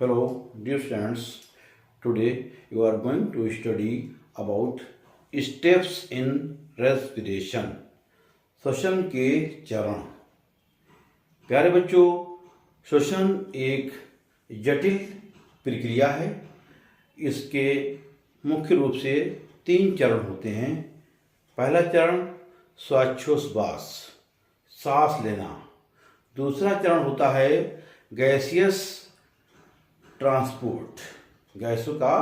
Hello, dear students. Today you are going to study about steps in respiration. श्वसन के चरण। प्यारे बच्चों, श्वसन एक जटिल प्रक्रिया है। इसके मुख्य रूप से 3 चरण होते हैं। पहला चरण श्वासोच्छ्वास, सांस लेना। दूसरा चरण होता है गैसियस ट्रांसपोर्ट, गैसों का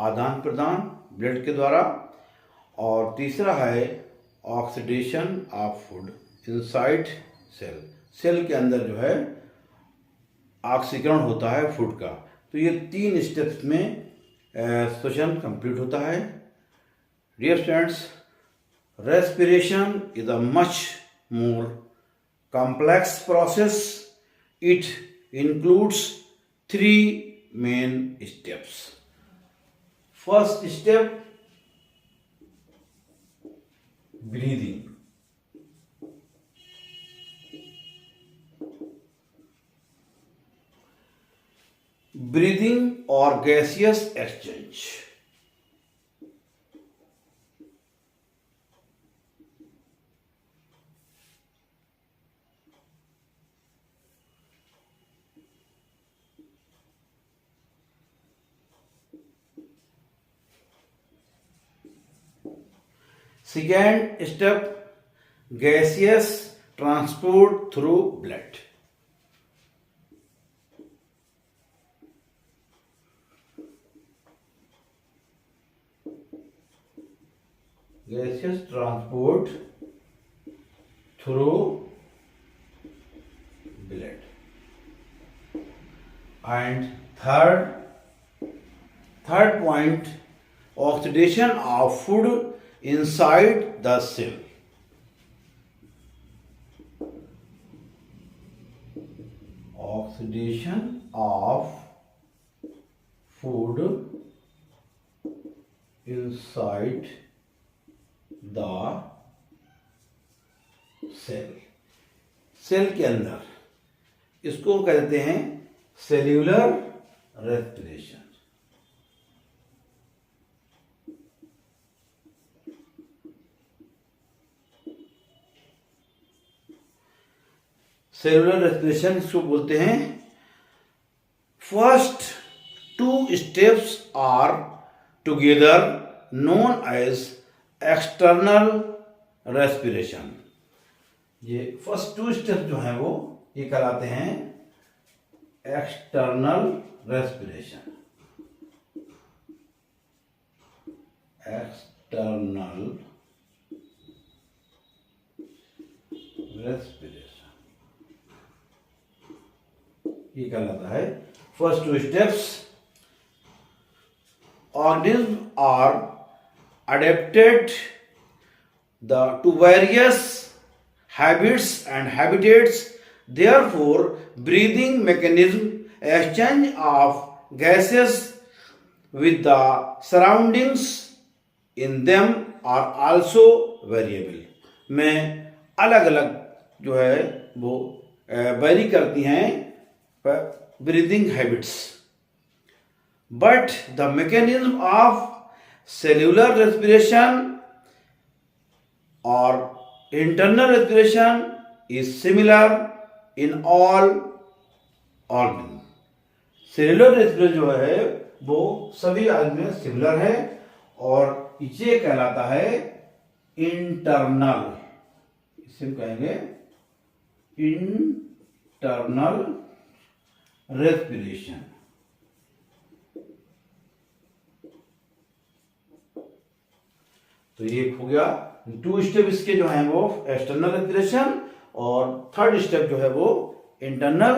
आदान प्रदान ब्लड के द्वारा। और तीसरा है oxidation of food inside cell, cell के अंदर जो है ऑक्सीकरण होता है फूड का। तो ये 3 स्टेप्स में श्वसन कंप्लीट होता है। Dear students, respiration is a much more complex process. It includes 3 main steps. First step, breathing. Breathing or gaseous exchange. Second step, gaseous transport through blood. Gaseous transport through blood. And third point, oxidation of food inside the cell. Oxidation of food inside the cell. Cell के अंदर, इसको कहते हैं cellular respiration. Cellular respiration इसको बोलते हैं। First 2 steps are together known as external respiration. ये first 2 steps जो हैं वो ये कहलाते हैं एक्सटर्नल रेस्पिरेशन। एक्सटर्नल रेस्पिरेशन ये कहलाता है first 2 steps. Organism are adapted to various habits and habitats, therefore breathing mechanism, exchange of gases with the surroundings in them are also variable. में अलग अलग जो है वो वेरी करती हैं breathing habits, but the mechanism of cellular respiration or internal respiration is similar in all organisms. Cellular respiration जो है वो सभी ऑर्गन में सिमिलर है और इसे कहलाता है इंटरनल। इसे हम कहेंगे इंटरनल रेस्पिरेशन। तो ये हो गया 2 स्टेप इसके जो हैं वो एक्सटर्नल रेस्पिरेशन और थर्ड स्टेप जो है वो इंटरनल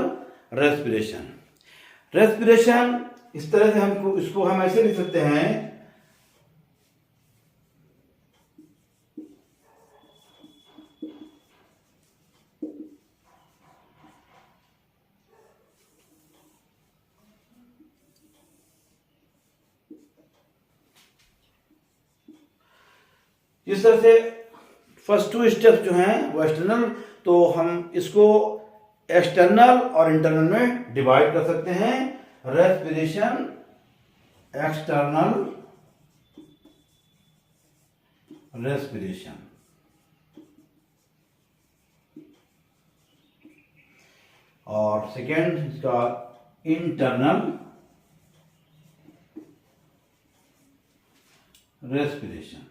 रेस्पिरेशन। रेस्पिरेशन इस तरह से हमको इसको हम ऐसे लिख सकते हैं, इस तरह से फर्स्ट 2 स्टेप्स जो हैं वो एक्सटर्नल, तो हम इसको एक्सटर्नल और इंटरनल में डिवाइड कर सकते हैं। रेस्पिरेशन एक्सटर्नल रेस्पिरेशन, और सेकेंड इसका इंटरनल रेस्पिरेशन।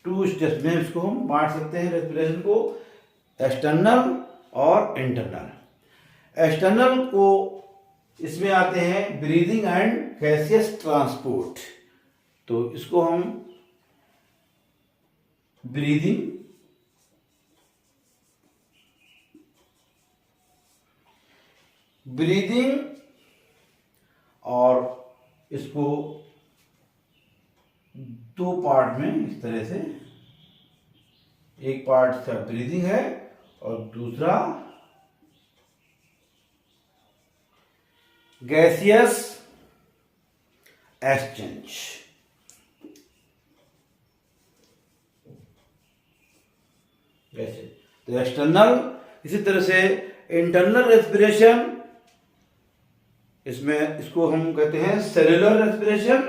टू स्टेप्स में इसको हम बांट सकते हैं रेस्पिरेशन को, एक्सटर्नल और इंटरनल। एक्सटर्नल को इसमें आते हैं ब्रीदिंग एंड गैसियस ट्रांसपोर्ट। तो इसको हम ब्रीदिंग, और इसको दो पार्ट में इस तरह से, एक पार्ट इसका ब्रीदिंग है और दूसरा गैसियस एक्सचेंज। तो एक्सटर्नल, इसी तरह से इंटरनल रेस्पिरेशन, इसमें इसको हम कहते हैं सेल्यूलर रेस्पिरेशन।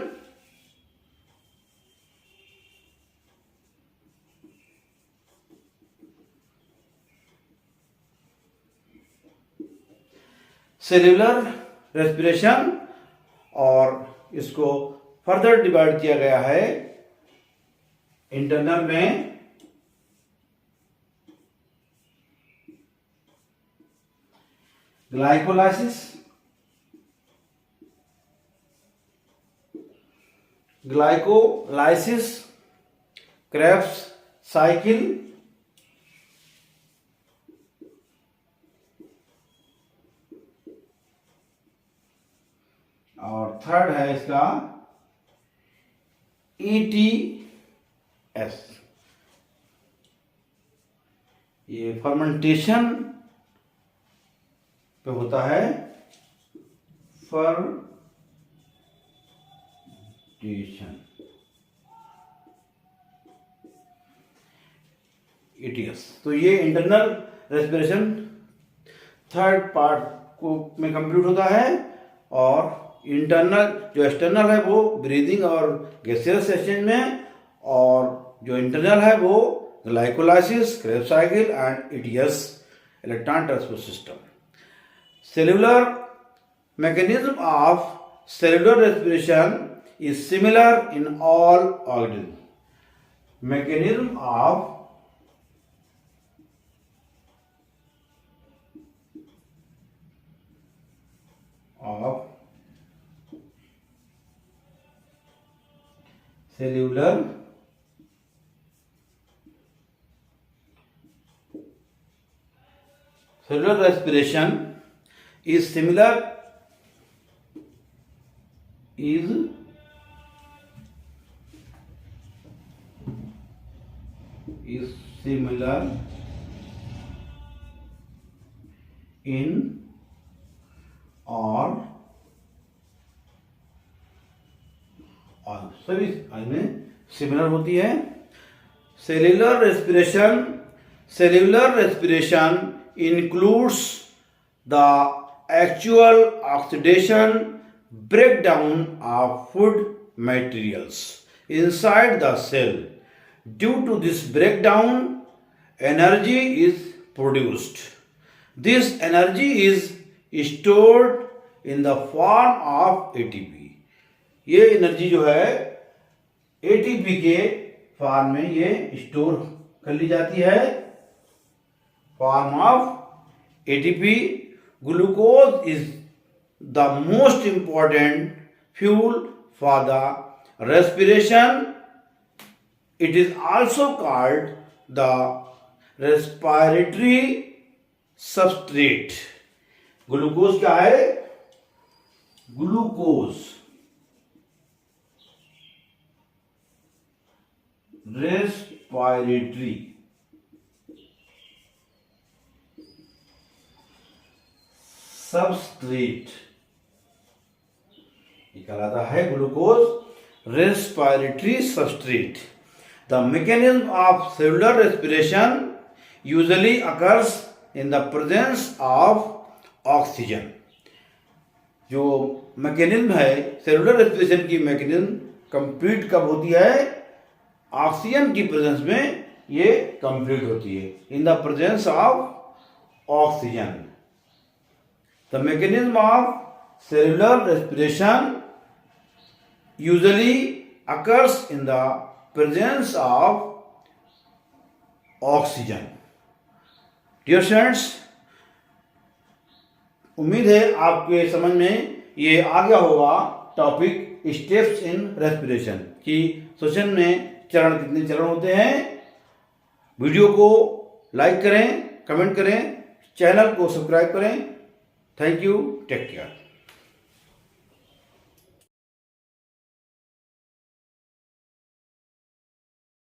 सेल्यूलर रेस्पिरेशन, और इसको फर्दर डिवाइड किया गया है इंटरनल में ग्लाइकोलाइसिस, क्रेब्स साइकिल, और थर्ड है इसका ETS। ये फर्मेंटेशन पे होता है, फर्मेंटेशन, ETS। तो ये इंटरनल रेस्पिरेशन थर्ड पार्ट को में कंप्लीट होता है, और इंटरनल जो एक्सटर्नल है वो ब्रीदिंग और गैसियस एक्सचेंज में, और जो इंटरनल है वो glycolysis, Krebs cycle and ETS, electron transport system. Cellular mechanism of cellular respiration is similar in all organisms. Mechanism of cellular respiration is similar in all सभी में सिमिलर होती है। Cellular respiration includes the actual oxidation breakdown of food materials inside the cell. Due to this breakdown, energy is produced. This energy is stored in the form of ATP. ये energy जो है ATP के form में ये store कर ली जाती है, form of ATP. Glucose is the most important fuel for the respiration. It is also called the respiratory substrate. Glucose क्या है? ग्लूकोज रेस्पिरेटरी सबस्ट्रेट कहलाता है glucose respiratory substrate. The mechanism of cellular respiration usually occurs in the presence of oxygen. जो mechanism है cellular respiration की mechanism complete कब होती है? ऑक्सीजन की प्रेजेंस में ये कंप्लीट होती है, in the presence of oxygen. The mechanism of cellular respiration usually occurs in the presence of oxygen. Dear students, उम्मीद है आपके समझ में ये आ गया होगा टॉपिक स्टेप्स इन रेस्पिरेशन कि श्वसन में चरण कितने चरण होते हैं. वीडियो को लाइक करें, कमेंट करें, चैनल को सब्सक्राइब करें. Thank you, take care.